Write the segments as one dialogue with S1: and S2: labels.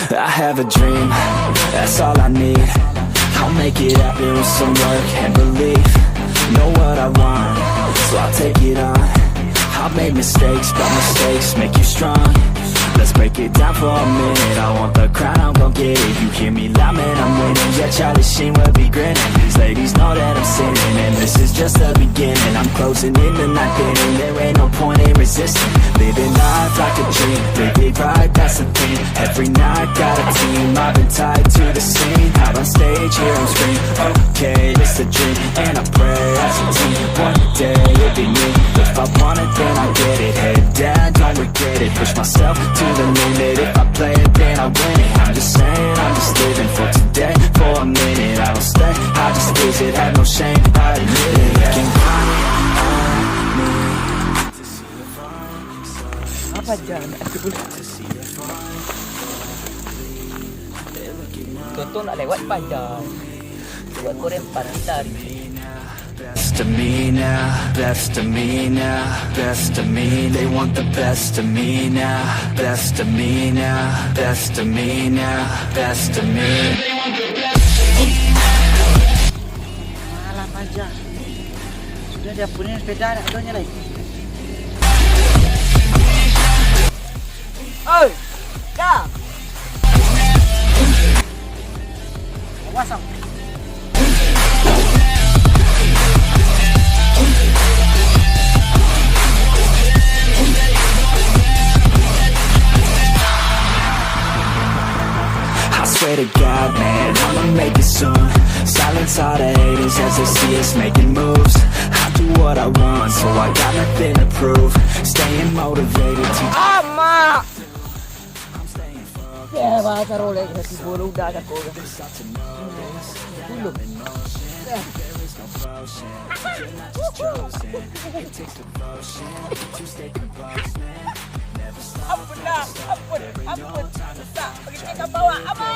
S1: I have a dream, that's all I need. I'll make it happen with some work and belief. Know what I want, so I'll take it on. I've made mistakes, but mistakes make you strong. Let's break it down for a minute. I want the crown, I'm gon' get it. You hear me loud, man, I'm winning. Yeah, Charlie Sheen will be grinning. These ladies know that I'm sinning, and this is just the beginning. I'm closing in the night inning. There ain't no point in resisting. Living life like a dream, live it right, that's the thing. Every night got a team, I've been tied to the scene. Out on stage, hear them scream, okay, it's a dream. And I pray as a team, one day it'll be me. If I want it, then I get it. Head down, don't regret it. Push myself to the limit. If I play it, then I win it. I'm just saying, I'm just living for today. For a minute, I don't stay, I just visit. Have no shame, I admit it. Can count on me to see if I'm
S2: Apa jam? Contoh nak lewat padang. Buat korang pantai.
S1: best of me now, best of me now, best of me. They want the best of me now, best of me now, best of me now, best of me. They want the best of me now.
S3: Malah pajak. Sudah dia punya sepeda nak adanya lagi. Oi, dah. Awas am.
S1: Swear to God, man, I'ma make it soon. Silence all the haters as they see us making moves. I do what I want, so I got nothing to prove. Staying motivated to
S2: Ama! Ya, bahasa Rolex kasi bulu udah ada kau. Dulu. Ampun dah, ampun. Tak, pergi kita bawa, Ama!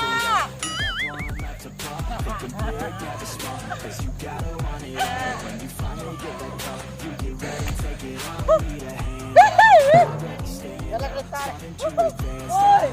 S2: Jalan letak. Oi!